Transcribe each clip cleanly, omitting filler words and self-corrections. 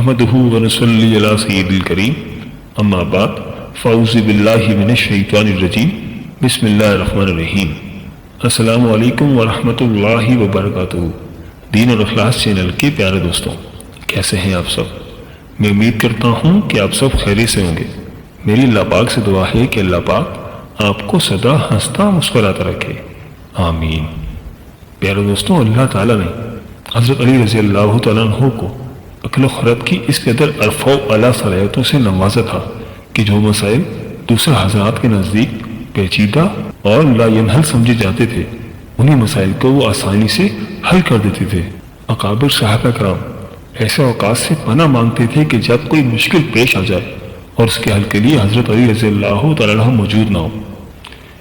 نحمده ونصلي على سيد الكريم اما بعد فاعوذ باللہ من الشیطان الرجیم بسم اللہ الرحمن الرحیم۔ السلام علیکم ورحمۃ اللہ وبرکاتہ۔ دین اور اخلاص چینل کے پیارے دوستوں، کیسے ہیں آپ سب؟ میں امید کرتا ہوں کہ آپ سب خیریت سے ہوں گے۔ میری اللہ پاک سے دعا ہے کہ اللہ پاک آپ کو سدا ہنستا مسکراتا رکھے، آمین۔ پیارے دوستوں، اللہ تعالیٰ نے حضرت علی رضی اللہ تعالیٰ عنہ کو عقل و خرد کی اس قدر عرف و اعلیٰ صلاحیتوں سے نوازا تھا کہ جو مسائل دوسرے حضرات کے نزدیک پیچیدہ اور لا ینحل سمجھے جاتے تھے، انہی مسائل کو وہ آسانی سے حل کر دیتے تھے۔ اکابر صحابہ کرام ایسے اوقات سے پناہ مانگتے تھے کہ جب کوئی مشکل پیش آ جائے اور اس کے حل کے لیے حضرت علی رضی اللہ تعالیٰ عنہ موجود نہ ہو۔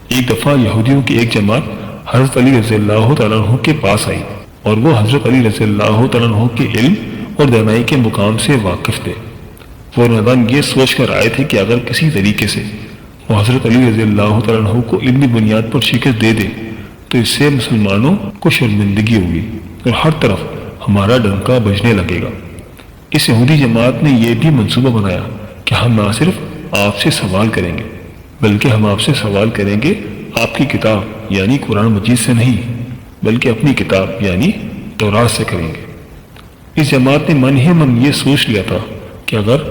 ایک دفعہ یہودیوں کی ایک جماعت حضرت علی رضی اللہ تعالیٰ عنہ کے پاس آئی اور وہ حضرت علی رضی اللہ تعالیٰ عنہ کے علم اور دانائی کے مقام سے واقف تھے۔ وہ نادان یہ سوچ کر آئے تھے کہ اگر کسی طریقے سے وہ حضرت علی رضی اللہ تعالیٰ عنہ کو علمی بنیاد پر شکست دے دے تو اس سے مسلمانوں کو شرمندگی ہوگی اور ہر طرف ہمارا ڈنکا بجنے لگے گا۔ اس یہودی جماعت نے یہ بھی منصوبہ بنایا کہ ہم نہ صرف آپ سے سوال کریں گے بلکہ ہم آپ سے سوال کریں گے آپ کی کتاب یعنی قرآن مجید سے نہیں بلکہ اپنی کتاب یعنی تورات سے کریں گے۔ اس جماعت نے من ہی من یہ سوچ لیا تھا کہ اگر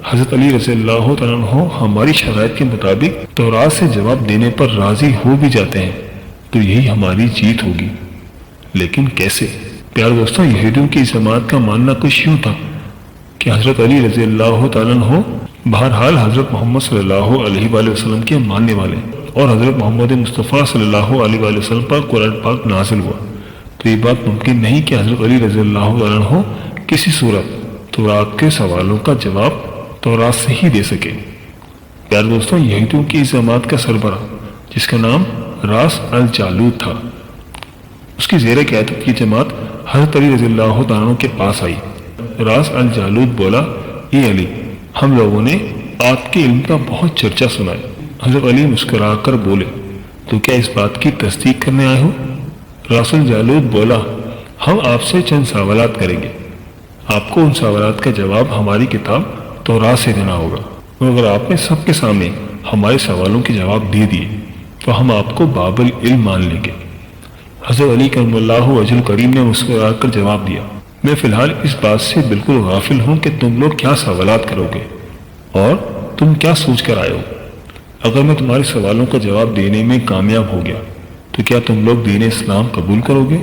حضرت علی رضی اللہ تعالیٰ عنہ ہماری شرائط کے مطابق تورات سے جواب دینے پر راضی ہو بھی جاتے ہیں تو یہی ہماری جیت ہوگی۔ لیکن کیسے؟ پیارے دوستوں، یہودیوں کی اس جماعت کا ماننا کچھ یوں تھا کہ حضرت علی رضی اللہ تعالیٰ عنہ بہرحال حضرت محمد صلی اللہ علیہ وآلہ وسلم کے ماننے والے اور حضرت محمد مصطفیٰ صلی اللہ علیہ وآلہ وسلم پر قرآن پاک نازل ہوا، تو یہ بات ممکن نہیں کہ حضرت علی رضی اللہ تعالیٰ عنہ کسی صورت تورات کے سوالوں کا جواب تورات سے ہی دے سکے۔ پیارے دوستوں، یہودیوں کی اس جماعت کا سربراہ جس کا نام راس الجالوت تھا، اس کی زیر قیادت کی جماعت حضرت علی رضی اللہ تعالیٰ عنہ کے پاس آئی۔ راس الجالوت بولا، اے علی، ہم لوگوں نے آپ کے علم کا بہت چرچا سنا ہے۔ حضرت علی مسکرا کر بولے، تو کیا اس بات کی تصدیق کرنے آئے ہو؟ راس الجالوت بولا، ہم آپ سے چند سوالات کریں گے، آپ کو ان سوالات کا جواب ہماری کتاب تورات سے دینا ہوگا، اور اگر آپ نے سب کے سامنے ہمارے سوالوں کے جواب دے دیے تو ہم آپ کو باب العلم مان لیں گے۔ حضرت علی کرم اللہ وجہ الکریم نے مسکرا کر جواب دیا، میں فی الحال اس بات سے بالکل غافل ہوں کہ تم لوگ کیا سوالات کرو گے اور تم کیا سوچ کر آئے ہو۔ اگر میں تمہارے سوالوں کا جواب دینے میں کامیاب ہو گیا تو کیا تم لوگ دین اسلام قبول کرو گے؟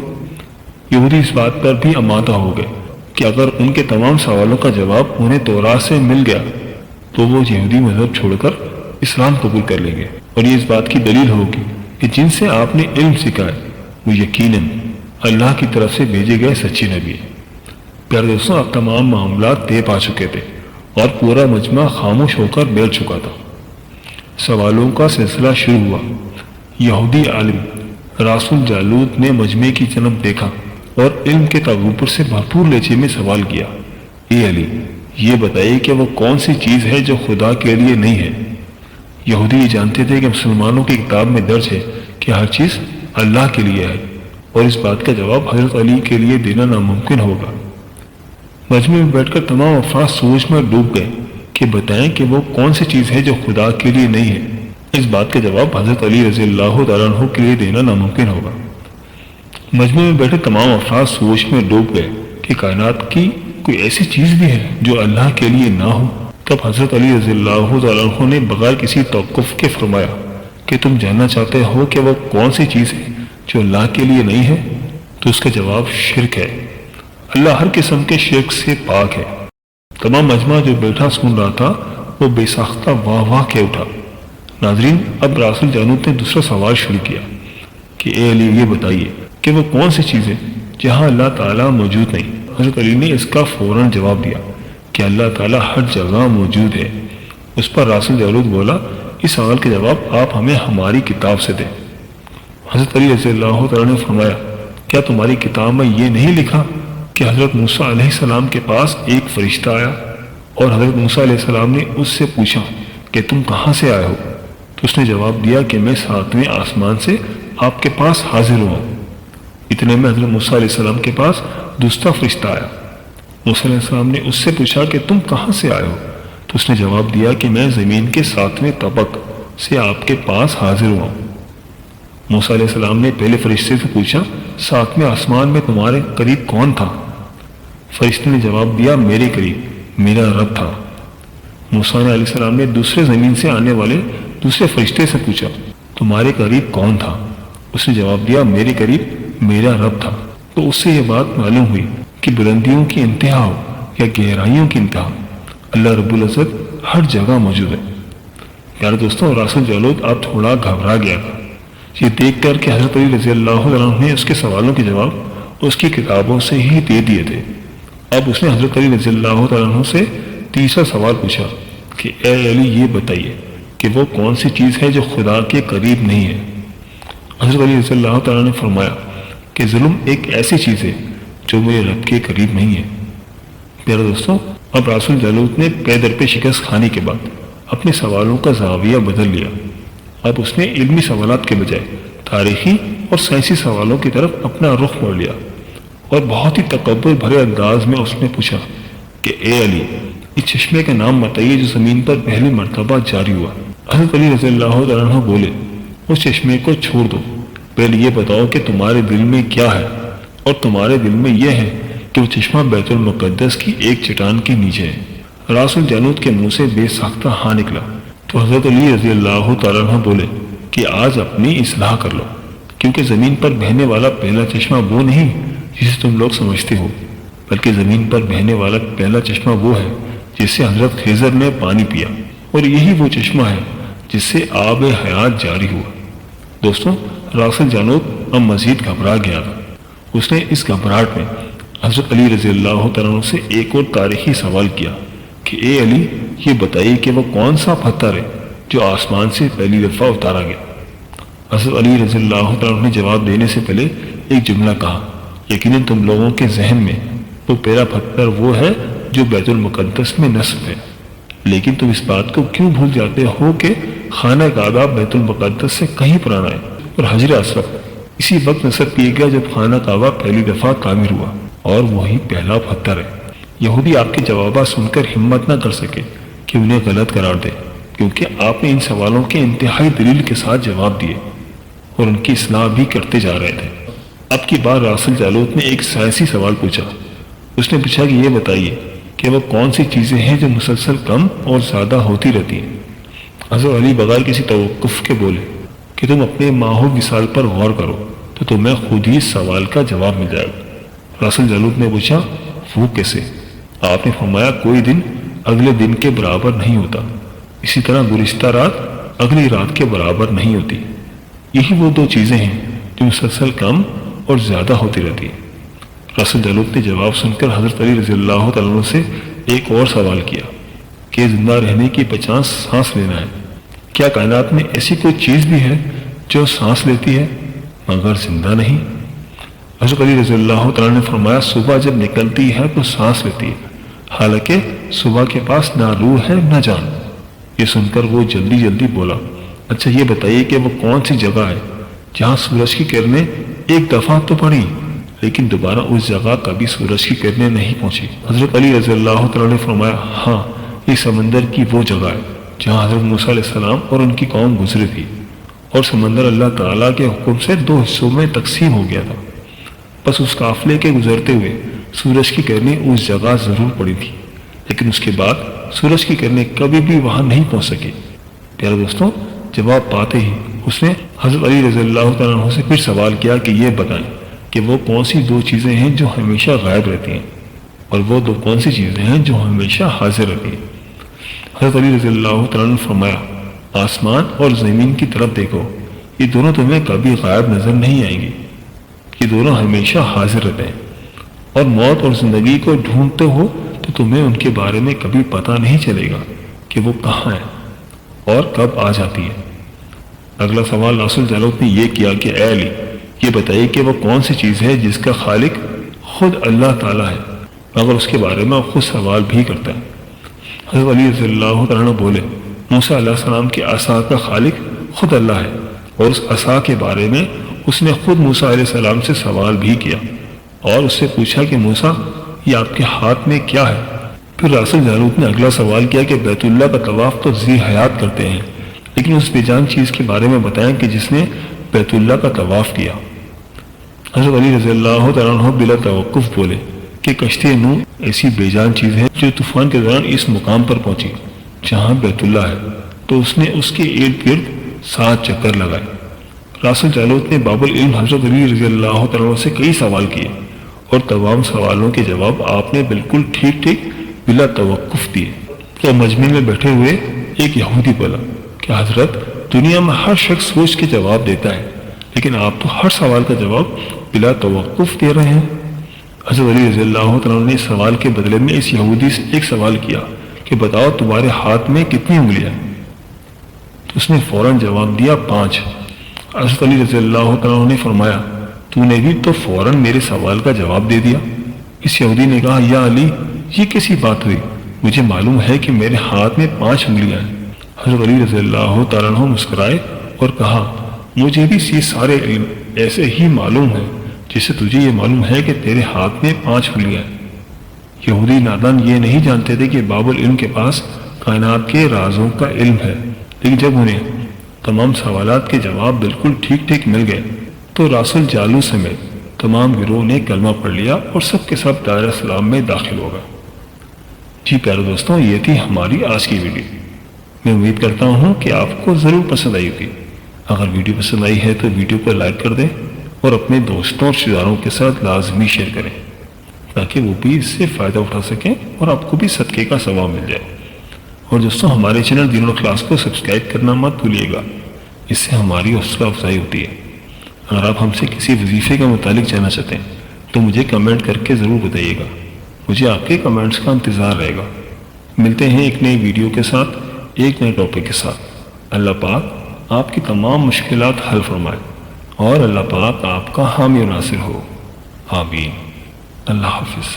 یہودی اس بات پر بھی آمادہ ہو گئے کہ اگر ان کے تمام سوالوں کا جواب انہیں تورات سے مل گیا تو وہ یہودی مذہب چھوڑ کر اسلام قبول کر لیں گے، اور یہ اس بات کی دلیل ہوگی کہ جن سے آپ نے علم سیکھا ہے وہ یقیناً اللہ کی طرف سے بھیجے گئے سچے نبی ہیں۔ پیارے دوستوں، اب تمام معاملات طے پا چکے تھے اور پورا مجمع خاموش ہو کر بیٹھ چکا تھا۔ سوالوں کا سلسلہ شروع ہوا۔ یہودی عالم راس الجالوت نے مجمع کی جانب دیکھا اور علم کے تغبر سے بھرپور لہجے میں سوال کیا، اے علی، یہ بتائیے کہ وہ کون سی چیز ہے جو خدا کے لیے نہیں ہے؟ یہودی یہ جانتے تھے کہ مسلمانوں کی کتاب میں درج ہے کہ ہر چیز اللہ کے لیے ہے، اور اس بات کا جواب حضرت علی کے لیے دینا ناممکن ہوگا۔ مجمع میں بیٹھ کر تمام افراد سوچ میں ڈوب گئے کہ بتائیں کہ وہ کون سی چیز ہے جو خدا کے لیے نہیں ہے۔ اس بات کا جواب حضرت علی رضی اللہ تعالیٰ عنہ کے لیے دینا ناممکن ہوگا۔ مجمع میں بیٹھے تمام افراد سوچ میں ڈوب گئے کہ کائنات کی کوئی ایسی چیز بھی ہے جو اللہ کے لیے نہ ہو۔ تب حضرت علی رضی اللہ تعالیٰ عنہ نے بغیر کسی توقف کے فرمایا کہ تم جاننا چاہتے ہو کہ وہ کون سی چیز ہے جو اللہ کے لیے نہیں ہے؟ تو اس کا جواب شرک ہے۔ اللہ ہر قسم کے شرک سے پاک ہے۔ تمام مجمع جو بیٹھا سن رہا تھا وہ بے ساختہ واہ واہ کے اٹھا۔ ناظرین، اب راس الجالوت نے دوسرا سوال شروع کیا کہ اے علی، یہ بتائیے کہ وہ کون سی چیز ہے جہاں اللہ تعالیٰ موجود نہیں؟ حضرت علی نے اس کا فوراً جواب دیا کہ اللہ تعالیٰ ہر جگہ موجود ہے۔ اس پر راس الجالوت بولا، اس سوال کے جواب آپ ہمیں ہماری کتاب سے دیں۔ حضرت علی رضی اللہ تعالیٰ نے فرمایا، کیا تمہاری کتاب میں یہ نہیں لکھا کہ حضرت موسیٰ علیہ السلام کے پاس ایک فرشتہ آیا اور حضرت موسیٰ علیہ السلام نے اس سے پوچھا کہ تم کہاں سے آئے ہو؟ تو اس نے جواب دیا کہ میں 7ویں آسمان سے آپ کے پاس حاضر ہوا۔ اتنے میں حضرت موسیٰ علیہ السلام کے پاس دوسرا فرشتہ آیا موسیٰ علیہ السلام نے اس سے پوچھا کہ تم کہاں سے آئے ہو؟ تو اس نے جواب دیا کہ میں زمین کے 7ویں طبق سے آپ کے پاس حاضر ہوا ہوں۔ موسیٰ علیہ السلام نے پہلے فرشتے سے پوچھا 7ویں آسمان میں تمہارے قریب کون تھا؟ فرشتے نے جواب دیا میرے قریب میرا رب تھا۔ موسیٰ علیہ السلام نے دوسرے زمین سے آنے والے دوسرے فرشتے سے پوچھا تمہارے قریب کون تھا؟ اس نے جواب دیا میرے قریب میرا رب تھا۔ تو اس سے یہ بات معلوم ہوئی کہ بلندیوں کی انتہا ہو یا گہرائیوں کی انتہا، اللہ رب العزت ہر جگہ موجود ہے۔ پیارے دوستوں، راسل جالوت آپ تھوڑا گھبرا گیا تھا یہ دیکھ کر کہ حضرت علی رضی اللہ عنہ نے اس کے سوالوں کے جواب اس کی کتابوں سے ہی دے دیے تھے۔ اب اس نے حضرت علی رضی اللہ عنہ سے تیسرا سوال پوچھا کہ اے علی یہ بتائیے کہ وہ کون سی چیز ہے جو خدا کے قریب نہیں ہے؟ حضرت علی رضی اللہ تعالیٰ نے فرمایا کہ ظلم ایک ایسی چیز ہے جو میرے رب کے قریب نہیں ہے۔ پیارے دوستوں، اب راسل جالوت نے پے در پہ شکست کھانے کے بعد اپنے سوالوں کا زاویہ بدل لیا۔ اب اس نے علمی سوالات کے بجائے تاریخی اور سائنسی سوالوں کی طرف اپنا رخ موڑ لیا اور بہت ہی تکبر بھرے انداز میں اس نے پوچھا کہ اے علی اس چشمے کا نام بتائیے جو زمین پر پہلی مرتبہ جاری ہوا۔ حضرت علی رضی اللہ عنہ بولے اس چشمے کو چھوڑ دو، پہلے یہ بتاؤ کہ تمہارے دل میں کیا ہے، اور تمہارے دل میں یہ ہے کہ وہ چشمہ بیت المقدس کی ایک چٹان کے نیچے ہے۔ راسل جالوت کے منہ سے بے ساختہ ہاں نکلا تو حضرت علی رضی اللہ تعالیٰ عنہ بولے کہ آج اپنی اصلاح کر لو، کیونکہ زمین پر بہنے والا پہلا چشمہ وہ نہیں جسے تم لوگ سمجھتے ہو، بلکہ زمین پر بہنے والا پہلا چشمہ وہ ہے جس سے حضرت خضر نے پانی پیا، اور یہی وہ چشمہ ہے جس سے آب حیات جاری ہوا۔ دوستوں، راسل جالوت اب مزید گھبرا گیا تھا۔ اس نے اس گھبراہٹ میں حضرت علی رضی اللہ تعالیٰ عنہ سے ایک اور تاریخی سوال کیا کہ اے علی یہ بتائیے کہ وہ کون سا پتھر ہے جو آسمان سے پہلی دفعہ اتارا گیا؟ حضرت علی رضی اللہ تعالیٰ عنہ نے جواب دینے سے پہلے ایک جملہ کہا یقیناً تم لوگوں کے ذہن میں وہ پہلا پتھر وہ ہے جو بیت المقدس میں نصب ہے، لیکن تم اس بات کو کیوں بھول جاتے ہو کہ خانہ کعبہ بیت المقدس سے کہیں پرانا ہے، اور حجر اسود اسی وقت نصب کیا گیا جب خانہ کعبہ پہلی دفعہ تعمیر ہوا، اور وہی پہلا پتھر ہے۔ یہودی آپ کے جوابات سن کر ہمت نہ کر سکے کہ انہیں غلط قرار دے، کیونکہ آپ نے ان سوالوں کے انتہائی دلیل کے ساتھ جواب دیے اور ان کی اصلاح بھی کرتے جا رہے تھے۔ اب کی بار راسل جالوت نے ایک سائنسی سوال پوچھا۔ اس نے پوچھا کہ یہ بتائیے کہ وہ کون سی چیزیں ہیں جو مسلسل کم اور زیادہ ہوتی رہتی ہیں؟ حضرت علی بغیر کسی توقف کے بولے کہ تم اپنے ماہ و وصال پر غور کرو تو تمہیں خود ہی اس سوال کا جواب مل جائے گا۔ راسل جالوت نے پوچھا وہ کیسے؟ آپ نے فرمایا کوئی دن اگلے دن کے برابر نہیں ہوتا، اسی طرح گزشتہ رات اگلی رات کے برابر نہیں ہوتی۔ یہی وہ دو چیزیں ہیں جو مسلسل کم اور زیادہ ہوتی رہتی ہیں۔ راسل جالوت نے جواب سن کر حضرت علی رضی اللہ تعالیٰ عنہ سے ایک اور سوال کیا کہ زندہ رہنے کی 50 سانس لینا ہے، کیا کائنات میں ایسی کوئی چیز بھی ہے جو سانس لیتی ہے مگر زندہ نہیں؟ حضرت علی رضی اللہ تعالیٰ نے فرمایا صبح جب نکلتی ہے تو سانس لیتی ہے، حالانکہ صبح کے پاس نہ روح ہے نہ جان۔ یہ سن کر وہ جلدی جلدی بولا اچھا یہ بتائیے کہ وہ کون سی جگہ ہے جہاں سورج کی کرنیں ایک دفعہ تو پڑی لیکن دوبارہ اس جگہ کبھی سورج کی کرنیں نہیں پہنچی؟ حضرت علی رضی اللہ تعالیٰ نے فرمایا ہاں یہ سمندر کی وہ جگہ ہے جہاں حضرت موسیٰ علیہ السلام اور ان کی قوم گزری تھی، اور سمندر اللہ تعالیٰ کے حکم سے 2 حصوں میں تقسیم ہو گیا تھا، بس اس قافلے کے گزرتے ہوئے سورج کی کرنیں اس جگہ ضرور پڑی تھی، لیکن اس کے بعد سورج کی کرنیں کبھی بھی وہاں نہیں پہنچ سکی۔ پیارے دوستوں، جواب پاتے ہی اس نے حضرت علی رضی اللہ تعالیٰ عنہ سے پھر سوال کیا کہ یہ بتائیں کہ وہ کون سی 2 چیزیں ہیں جو ہمیشہ غائب رہتی ہیں، اور وہ 2 کون سی چیزیں ہیں جو ہمیشہ حاضر رہتی ہیں؟ حضرت علی رضی اللہ تعالیٰ نے فرمایا آسمان اور زمین کی طرف دیکھو، یہ دونوں تمہیں کبھی غائب نظر نہیں آئیں گی، یہ دونوں ہمیشہ حاضر رہتے ہیں، اور موت اور زندگی کو ڈھونڈتے ہو تو تمہیں ان کے بارے میں کبھی پتہ نہیں چلے گا کہ وہ کہاں ہے اور کب آ جاتی ہے۔ اگلا سوال راسل جالوت نے یہ کیا کہ اے علی یہ بتائیے کہ وہ کون سی چیز ہے جس کا خالق خود اللہ تعالیٰ ہے مگر اس کے بارے میں خود سوال بھی کرتا ہے؟ حضرت علی رضی اللہ تعالیٰ بولے موسیٰ علیہ السلام کے عصا کا خالق خود اللہ ہے، اور اس عصا کے بارے میں اس نے خود موسیٰ علیہ السلام سے سوال بھی کیا اور اس سے پوچھا کہ موسیٰ یہ آپ کے ہاتھ میں کیا ہے؟ پھر راسل جالوت نے اگلا سوال کیا کہ بیت اللہ کا طواف تو ذی حیات کرتے ہیں، لیکن اس بے جان چیز کے بارے میں بتائیں کہ جس نے بیت اللہ کا طواف کیا۔ حضرت علی رضی اللہ تعالیٰ عنہ بلا توقف بولے کہ کشتی نوح ایسی بے جان چیز ہے جو طوفان کے دوران اس مقام پر پہنچی جہاں بیت اللہ ہے، تو اس نے اس کے ارد گرد 7 چکر لگائے۔ راسل جالوت نے باب العلم حضرت علی رضی اللہ تعالیٰ عنہ سے کئی سوال کیے اور تمام سوالوں کے جواب آپ نے بالکل ٹھیک ٹھیک بلا توقف دیے۔ تو مجمع میں بیٹھے ہوئے ایک یہودی بولا کہ حضرت، دنیا میں ہر شخص سوچ کے جواب دیتا ہے، لیکن آپ تو ہر سوال کا جواب بلا توقف دے رہے ہیں۔ حضرت علی رضی اللہ تعالیٰ نے اس سوال کے بدلے میں اس یہودی سے ایک سوال کیا کہ بتاؤ تمہارے ہاتھ میں کتنی انگلیاں ہیں؟ تو اس نے فوراً جواب دیا 5۔ حضرت علی رضی اللہ تعالیٰ نے فرمایا تو نے بھی تو فوراً میرے سوال کا جواب دے دیا۔ اس یہودی نے کہا یا علی، یہ کیسی بات ہوئی؟ مجھے معلوم ہے کہ میرے ہاتھ میں 5 انگلیاں ہیں۔ حضرت علی رضی اللہ تعالیٰ عنہ مسکرائے اور کہا مجھے بھی یہ سارے علم ایسے ہی معلوم ہیں جسے تجھے یہ معلوم ہے کہ تیرے ہاتھ میں 5 انگلیاں ہیں۔ یہودی نادان یہ نہیں جانتے تھے کہ باب العلم کے پاس کائنات کے رازوں کا علم ہے، لیکن جب انہیں تمام سوالات کے جواب بالکل ٹھیک ٹھیک مل گئے تو راسل جالوت سمیت تمام گروہ نے کلمہ پڑھ لیا اور سب کے سب دائرہ اسلام میں داخل ہو گئے۔ جی پیارے دوستوں، یہ تھی ہماری آج کی ویڈیو۔ میں امید کرتا ہوں کہ آپ کو ضرور پسند آئی ہوگی۔ اگر ویڈیو پسند آئی ہے تو ویڈیو کو لائک کر دیں اور اپنے دوستوں اور رشتہ داروں کے ساتھ لازمی شیئر کریں تاکہ وہ بھی اس سے فائدہ اٹھا سکیں اور آپ کو بھی صدقے کا ثواب مل جائے۔ اور دوستوں، ہمارے چینل دین الاخلاص کو سبسکرائب کرنا مت بھولیے گا، اس سے ہماری حوصلہ افزائی ہوتی ہے۔ اگر آپ ہم سے کسی وظیفے کا متعلق جاننا چاہتے ہیں تو مجھے کمنٹ کر کے ضرور بتائیے گا، مجھے آپ کے کمنٹس کا انتظار رہے گا۔ ملتے ہیں ایک نئی ویڈیو کے ساتھ، ایک نئے ٹاپک کے ساتھ۔ اللہ پاک آپ کی تمام مشکلات حل فرمائے اور اللہ پاک آپ کا حامی و ناصر ہو، آمین۔ اللہ حافظ۔